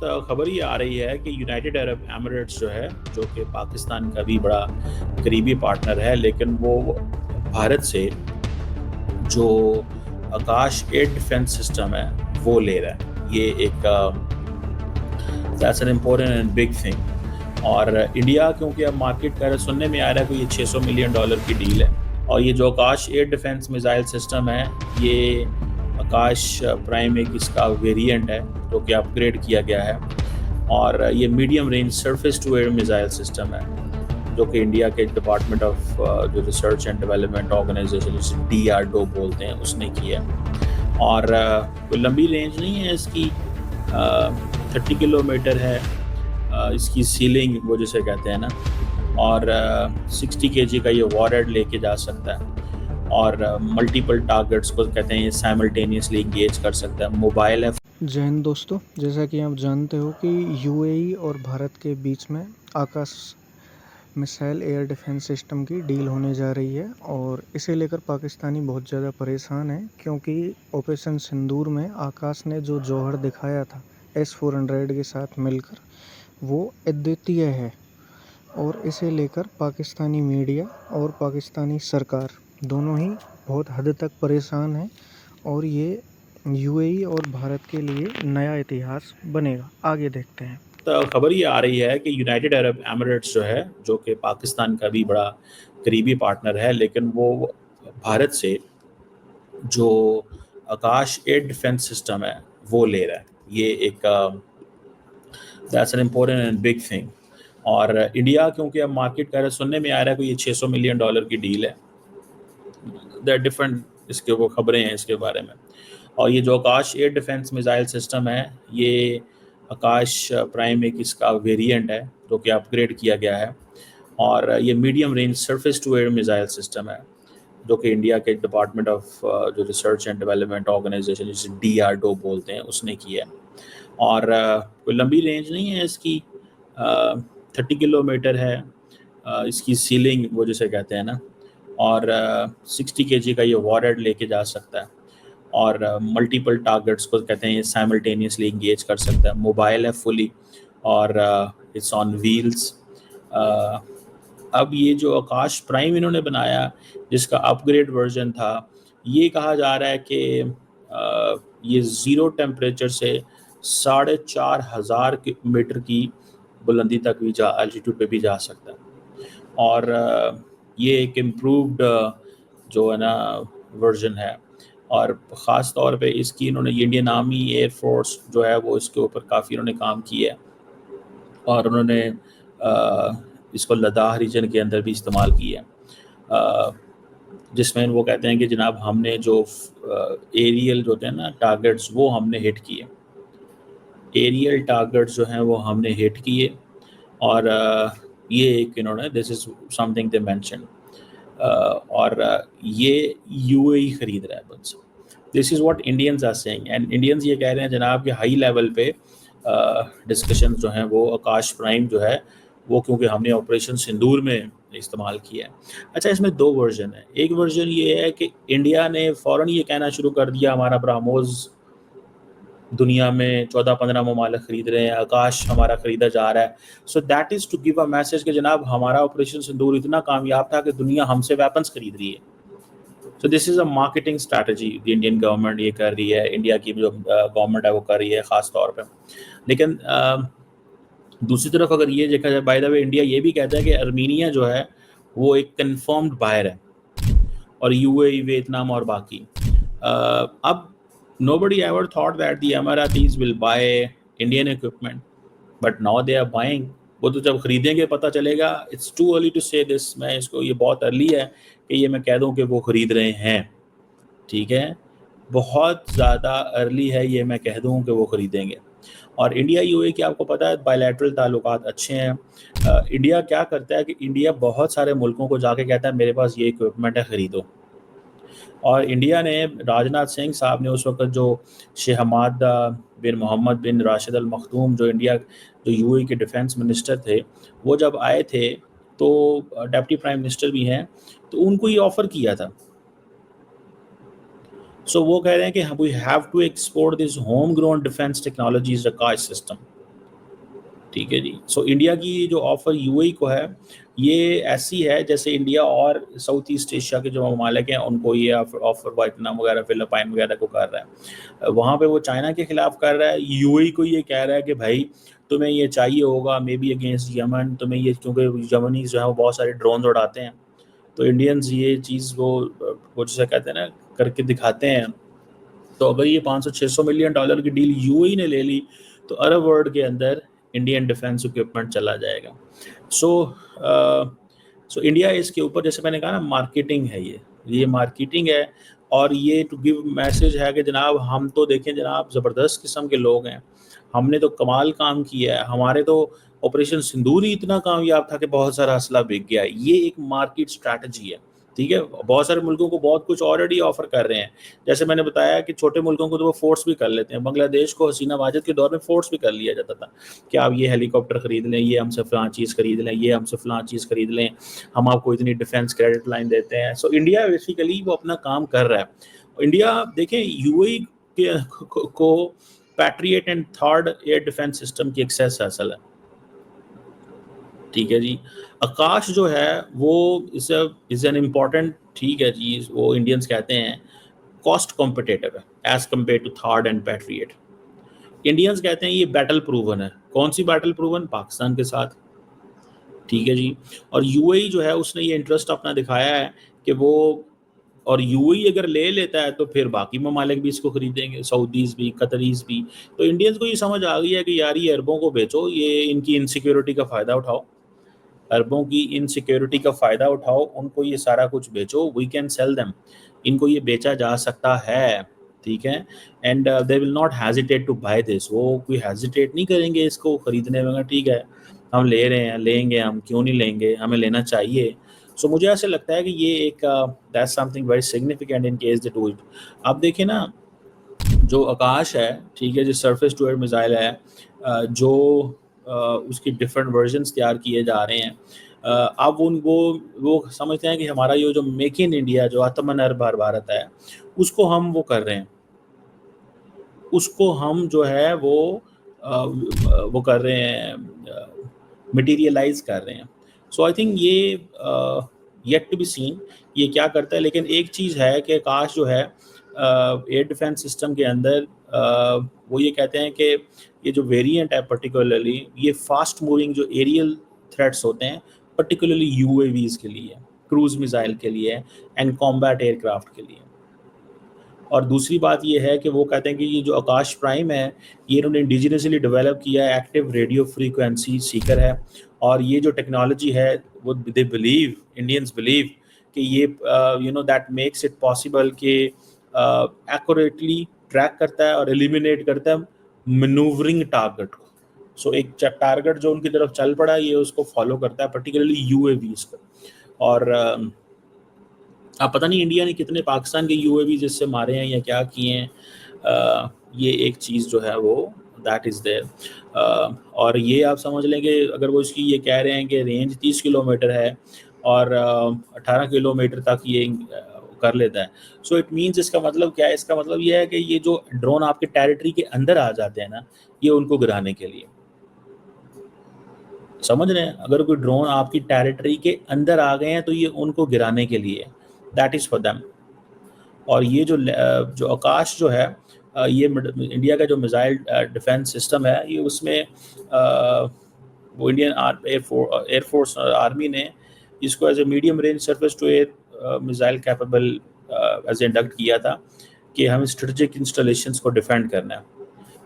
तो खबर ये आ रही है कि यूनाइटेड अरब एमिरेट्स जो है, जो कि पाकिस्तान का भी बड़ा करीबी पार्टनर है, लेकिन वो भारत से जो आकाश एयर डिफेंस सिस्टम है वो ले रहा है। ये एक that's an important and big thing. और इंडिया क्योंकि अब मार्केट कर सुनने में आ रहा है कि ये $600 मिलियन की डील है। और ये जो आकाश एयर डिफेंस मिसाइल सिस्टम है, ये आकाश प्राइम एक इसका वेरिएंट है जो कि अपग्रेड किया गया है। और ये medium range surface to air missile system है जो कि इंडिया के डिपार्टमेंट ऑफ जो रिसर्च एंड डेवलपमेंट ऑर्गेनाइजेशन जिसे DRDO बोलते हैं उसने किया है। और कोई लंबी रेंज नहीं है इसकी, 30 किलोमीटर है इसकी सीलिंग, वो जिसे कहते हैं ना। और 60 kg का ये वॉरहेड लेके जा सकता है और मल्टीपल टारगेट्स को कहते हैं ये साइमल्टेनियसली इंगेज कर सकता है। मोबाइल है। जय हिंद दोस्तों, जैसा कि आप जानते हो कि यूएई और भारत के बीच में आकाश मिसाइल एयर डिफेंस सिस्टम की डील होने जा रही है और इसे लेकर पाकिस्तानी बहुत ज़्यादा परेशान है, क्योंकि ऑपरेशन सिंदूर में आकाश ने जो जौहर दिखाया था S-400 के साथ मिलकर, वो अद्वितीय है। और इसे लेकर पाकिस्तानी मीडिया और पाकिस्तानी सरकार दोनों ही बहुत हद तक परेशान हैं और ये यूएई और भारत के लिए नया इतिहास बनेगा। आगे देखते हैं। तो खबर ये आ रही है कि यूनाइटेड अरब एमिरेट्स जो है, जो कि पाकिस्तान का भी बड़ा करीबी पार्टनर है, लेकिन वो भारत से जो आकाश एयर डिफेंस सिस्टम है वो ले रहा है। ये एक that's an important and big thing. और इंडिया क्योंकि अब मार्केट कर सुनने में आ रहा है कि ये $600 मिलियन की डील है। देयर डिफरेंट इसके वो खबरें हैं इसके बारे में। और ये जो आकाश एयर डिफेंस मिसाइल सिस्टम है, ये आकाश प्राइम एक इसका वेरिएंट है जो कि अपग्रेड किया गया है। और ये medium range surface to air missile system है जो कि इंडिया के डिपार्टमेंट ऑफ जो रिसर्च एंड डेवलपमेंट ऑर्गेनाइजेशन जिसे DRDO बोलते हैं उसने किया है। और कोई लंबी रेंज नहीं है इसकी, 30 किलोमीटर है इसकी सीलिंग, वो जिसे कहते हैं ना। और 60 kg का ये वॉरहेड लेके जा सकता है और मल्टीपल टारगेट्स को कहते हैं ये साइमल्टेनियसली इंगेज कर सकता है। मोबाइल है फुली और इट्स ऑन व्हील्स। अब ये जो आकाश प्राइम इन्होंने बनाया जिसका अपग्रेड वर्जन था, ये कहा जा रहा है कि ये ज़ीरो टेम्परेचर से 4,500 मीटर की बुलंदी तक भी एल्टीट्यूड पे भी जा सकता है। और ये एक इम्प्रूव्ड जो है ना वर्जन है। और ख़ास तौर पे इसकी इन्होंने इंडियन आर्मी एयर फोर्स जो है वो इसके ऊपर काफ़ी इन्होंने काम किया है। और उन्होंने इसको लद्दाख रीजन के अंदर भी इस्तेमाल किया है, जिसमें वो कहते हैं कि जनाब हमने जो एरियल जो होते हैं ना टारगेट्स वो हमने हिट किए। एरियल टारगेट्स जो हैं वो हमने हिट किए। और ये एक इन्होंने this is something they mention. और ये यूएई खरीद रहा है मुझसे। This is what Indians are saying and Indians ये कह रहे हैं जनाब कि हाई लेवल पे डिस्कशंस जो हैं वो आकाश प्राइम जो है वो क्योंकि हमने ऑपरेशन सिंदूर में इस्तेमाल किया है। अच्छा, इसमें दो वर्जन है। एक वर्जन ये है कि इंडिया ने फ़ौरन ये कहना शुरू कर दिया हमारा ब्रह्मोस दुनिया में 14-15 ममालिक खरीद रहे हैं, आकाश हमारा खरीदा जा रहा है। So that is to give a message कि जनाब हमारा ऑपरेशन सिंदूर इतना कामयाब था कि दुनिया हमसे वेपन्स खरीद रही है। So this is a marketing strategy the Indian government ये कर रही है, इंडिया की जो गवर्नमेंट है वो कर रही है ख़ास तौर पे। लेकिन दूसरी तरफ अगर ये देखा जाए, बाय द वे इंडिया ये भी कहता है कि अर्मीनिया जो है वो एक कन्फर्म्ड बायर है, और यूएई, वियतनाम और बाकी। अब nobody ever thought that the Emiratis will buy Indian equipment, but now they are buying. वो तो जब खरीदेंगे पता चलेगा। It's too early to say this। मैं इसको ये बहुत अर्ली है कि ये मैं कह दूं कि वो खरीद रहे हैं। ठीक है, बहुत ज़्यादा अर्ली है ये मैं कह दूं कि वो खरीदेंगे। और इंडिया यूएई के आपको पता है बायलैटरल ताल्लुकात अच्छे हैं। इंडिया क्या करता है कि इंडिया बहुत सारे मुल्कों को जाके कहता है मेरे पास ये इक्विपमेंट है, ख़रीदो। और इंडिया ने राजनाथ सिंह साहब ने उस वक्त जो शेख हमाद बिन मोहम्मद बिन राशिद अल मखदूम जो यूएई के डिफेंस मिनिस्टर थे, वो जब आए थे तो डिप्टी प्राइम मिनिस्टर भी हैं, तो उनको ये ऑफ़र किया था। सो वो कह रहे हैं कि we have to export this home grown defence technologies Akash system. ठीक है जी। सो इंडिया की जो ऑफ़र यूएई को है, ये ऐसी है जैसे इंडिया और साउथ ईस्ट एशिया के जो ममालिक हैं उनको ये ऑफ़र वियतनाम वगैरह, फिलिपाइन वगैरह को कर रहा है। वहाँ पे वो चाइना के खिलाफ कर रहा है, यूएई को ये कह रहा है कि भाई तुम्हें ये चाहिए होगा मे बी अगेंस्ट यमन, तुम्हें ये, क्योंकि यमनीज़ जो हैं वो बहुत सारे ड्रोन्स उड़ाते हैं। तो इंडियंस ये चीज़ वो जिसे कहते हैं ना करके दिखाते हैं। तो अगर ये 500-600 मिलियन डॉलर की डील यूएई ने ले ली तो अरब वर्ल्ड के अंदर इंडियन डिफेंस इक्विपमेंट चला जाएगा। सो इंडिया इसके ऊपर, जैसे मैंने कहा ना, मार्केटिंग है ये मार्केटिंग है। और ये टू गिव मैसेज है कि जनाब हम तो देखें जनाब ज़बरदस्त किस्म के लोग हैं, हमने तो कमाल काम किया है, हमारे तो ऑपरेशन सिंदूर ही इतना कामयाब था कि बहुत सारा असला बिक गया। ये एक मार्केट स्ट्रैटेजी है, ठीक है। बहुत सारे मुल्कों को बहुत कुछ ऑलरेडी ऑफर कर रहे हैं। जैसे मैंने बताया कि छोटे मुल्कों को तो वो फोर्स भी कर लेते हैं। बांग्लादेश को हसीना वाजिद के दौर में फोर्स भी कर लिया जाता था कि आप ये हेलीकॉप्टर खरीद लें, ये हमसे फलां चीज़ खरीद लें, ये हमसे फलां चीज़ खरीद लें, हम आपको इतनी डिफेंस क्रेडिट लाइन देते हैं। सो इंडिया बेसिकली वो अपना काम कर रहा है। इंडिया देखें यूएई के को patriot and third air defence system की एक्सेस हासिल है, ठीक है जी। आकाश जो है वो इज एन इम्पॉर्टेंट, ठीक है जी, वो इंडियंस कहते हैं कॉस्ट कॉम्पिटेटिव है as compared to THAAD and Patriot. Indians कहते हैं ये बैटल प्रूवन है। कौन सी बैटल प्रूवन? पाकिस्तान के साथ, ठीक है जी। और यूएई जो है उसने ये इंटरेस्ट अपना दिखाया है कि वो, और यूएई अगर ले लेता है तो फिर बाकी ममालिक भी इसको खरीदेंगे, सऊदीज़ भी, कतरीज़ भी। तो इंडियंस को ये समझ आ गई है कि यार ये अरबों को बेचो, ये इनकी इनसिक्योरिटी का फ़ायदा उठाओ, अरबों की इनसिक्योरिटी का फ़ायदा उठाओ, उनको ये सारा कुछ बेचो, वी कैन सेल देम, इनको ये बेचा जा सकता है, ठीक है। And they will not hesitate to buy this, वो कोई हेजिटेट नहीं करेंगे इसको खरीदने में, ठीक है हम ले रहे हैं, लेंगे, हम क्यों नहीं लेंगे, हमें लेना चाहिए। सो मुझे ऐसे लगता है कि ये एक that's something very significant in case they do it. आप देखिए ना, जो आकाश है, ठीक है, जो सरफेस टू एयर मिसाइल है, जो उसकी डिफरेंट वर्जन्स तैयार किए जा रहे हैं। अब वो समझते हैं कि हमारा ये जो मेक इन इंडिया, जो आत्मनिर्भर भारत है, उसको हम वो कर रहे हैं, उसको हम जो है वो कर रहे हैं, मटीरियलाइज कर रहे हैं। सो आई थिंक ये येट टू बी सीन ये क्या करता है। लेकिन एक चीज़ है कि आकाश जो है एयर डिफेंस सिस्टम के अंदर, वो ये कहते हैं कि ये जो वेरिएंट है पर्टिकुलरली, ये फास्ट मूविंग जो एरियल थ्रेट्स होते हैं, पर्टिकुलरली यूएवीज़ के लिए, क्रूज मिसाइल के लिए एंड कॉम्बैट एयरक्राफ्ट के लिए। और दूसरी बात ये है कि वो कहते हैं कि ये जो आकाश प्राइम है, ये इन्होंने इंडिजिनसली डेवलप किया है, एक्टिव रेडियो फ्रीक्वेंसी सीकर है। और ये जो टेक्नोलॉजी है वो दे बिलीव, इंडियंस बिलीव कि ये दैट मेक्स इट पॉसिबल कि एक्यूरेटली ट्रैक करता है और एलिमिनेट करता है मनूवरिंग टारगेट को। सो एक टारगेट जो उनकी तरफ चल पड़ा है, ये उसको फॉलो करता है, पर्टिकुलरली यूएवीज को। और अब पता नहीं इंडिया ने कितने पाकिस्तान के यूएवी जिससे मारे हैं या क्या किए हैं, ये एक चीज़ जो है वो दैट इज़ देयर। और ये आप समझ लें कि अगर वो इसकी ये कह रहे हैं कि रेंज 30 किलोमीटर है और 18 किलोमीटर तक ये कर लेता है। सो इट मीन्स, इसका मतलब क्या है? इसका मतलब ये है कि ये जो ड्रोन आपके टेरिटरी के अंदर आ जाते हैं ना, ये उनको गिराने के लिए, समझ रहे हैं? अगर कोई ड्रोन आपकी टेरिटरी के अंदर आ गए हैं तो ये उनको गिराने के लिए, दैट इज़ फॉर देम। और ये जो आकाश जो है, ये इंडिया का जो मिसाइल डिफेंस सिस्टम है, ये उसमें वो इंडियन एयरफोर्स आर्मी ने इसको as a medium range surface to air missile capable as induct किया था कि हम स्ट्रेटेजिक इंस्टॉलेशंस को डिफेंड करना है।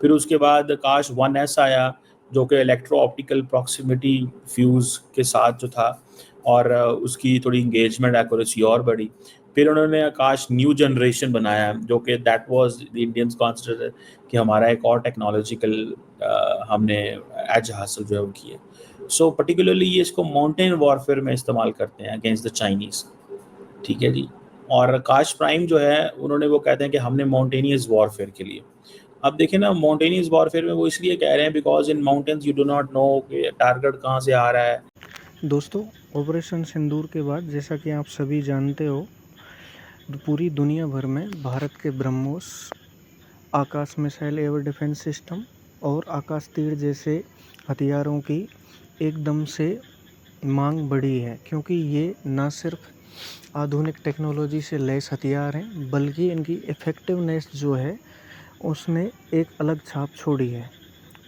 फिर उसके बाद आकाश 1S आया, जो कि इलेक्ट्रो ऑप्टिकल प्रॉक्सिमिटी फ्यूज़ के साथ जो था, और उसकी थोड़ी इंगेजमेंट एक्यूरेसी और बढ़ी। फिर उन्होंने आकाश न्यू जनरेशन बनाया, जो कि that was the Indians consider कि हमारा एक और टेक्नोलॉजिकल हमने एज हासिल जो है वो किया। सो पर्टिकुलरली ये इसको माउंटेन वॉरफेयर में इस्तेमाल करते हैं अगेंस्ट द चाइनीज़, ठीक है जी। और आकाश प्राइम जो है, उन्होंने वो कहते हैं कि हमने माउंटेनियस वॉरफेयर के लिए। अब देखिए ना, माउंटेनियस वॉरफेयर में वो इसलिए कह रहे हैं because in mountains you do not know कि टारगेट कहाँ से आ रहा है। दोस्तों, ऑपरेशन सिंदूर के बाद जैसा कि आप सभी जानते हो, पूरी दुनिया भर में भारत के ब्रह्मोस, आकाश मिसाइल एयर डिफेंस सिस्टम और आकाश तीर जैसे हथियारों की एकदम से मांग बढ़ी है, क्योंकि ये ना सिर्फ आधुनिक टेक्नोलॉजी से लैस हथियार हैं, बल्कि इनकी इफ़ेक्टिवनेस जो है उसने एक अलग छाप छोड़ी है।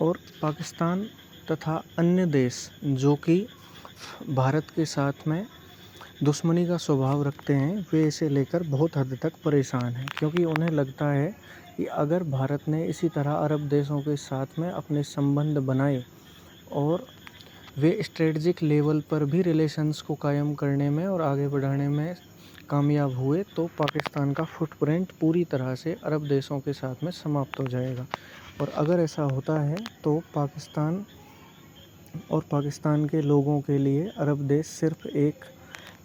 और पाकिस्तान तथा अन्य देश जो कि भारत के साथ में दुश्मनी का स्वभाव रखते हैं, वे इसे लेकर बहुत हद तक परेशान हैं, क्योंकि उन्हें लगता है कि अगर भारत ने इसी तरह अरब देशों के साथ में अपने संबंध बनाए और वे स्ट्रेटजिक लेवल पर भी रिलेशंस को कायम करने में और आगे बढ़ाने में कामयाब हुए, तो पाकिस्तान का फुटप्रिंट पूरी तरह से अरब देशों के साथ में समाप्त हो जाएगा। और अगर ऐसा होता है तो पाकिस्तान और पाकिस्तान के लोगों के लिए अरब देश सिर्फ एक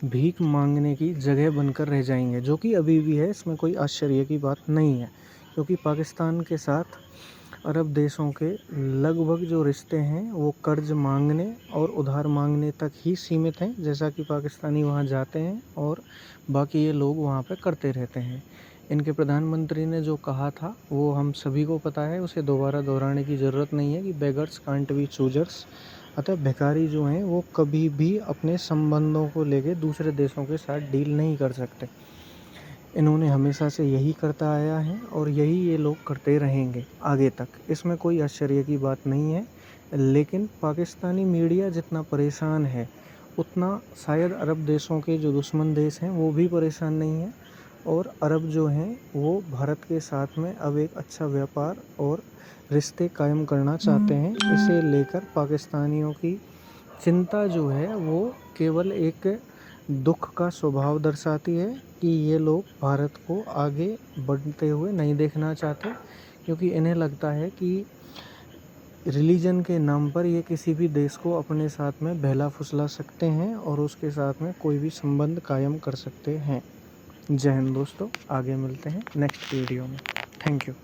भीख मांगने की जगह बनकर रह जाएंगे, जो कि अभी भी है, इसमें कोई आश्चर्य की बात नहीं है। क्योंकि पाकिस्तान के साथ अरब देशों के लगभग जो रिश्ते हैं वो कर्ज मांगने और उधार मांगने तक ही सीमित हैं, जैसा कि पाकिस्तानी वहाँ जाते हैं और बाकी ये लोग वहाँ पे करते रहते हैं। इनके प्रधानमंत्री ने जो कहा था वो हम सभी को पता है, उसे दोबारा दोहराने की ज़रूरत नहीं है कि बेगर्स कांट बी चूजर्स। अतः भिखारी जो हैं वो कभी भी अपने संबंधों को लेके दूसरे देशों के साथ डील नहीं कर सकते। इन्होंने हमेशा से यही करता आया है और यही ये लोग करते रहेंगे आगे तक, इसमें कोई आश्चर्य की बात नहीं है। लेकिन पाकिस्तानी मीडिया जितना परेशान है, उतना शायद अरब देशों के जो दुश्मन देश हैं वो भी परेशान नहीं है। और अरब जो हैं वो भारत के साथ में अब एक अच्छा व्यापार और रिश्ते कायम करना चाहते हैं। इसे लेकर पाकिस्तानियों की चिंता जो है वो केवल एक दुख का स्वभाव दर्शाती है कि ये लोग भारत को आगे बढ़ते हुए नहीं देखना चाहते, क्योंकि इन्हें लगता है कि रिलीजन के नाम पर ये किसी भी देश को अपने साथ में बहला फुसला सकते हैं और उसके साथ में कोई भी संबंध कायम कर सकते हैं। जय हिंद दोस्तों, आगे मिलते हैं नेक्स्ट वीडियो में। Thank you.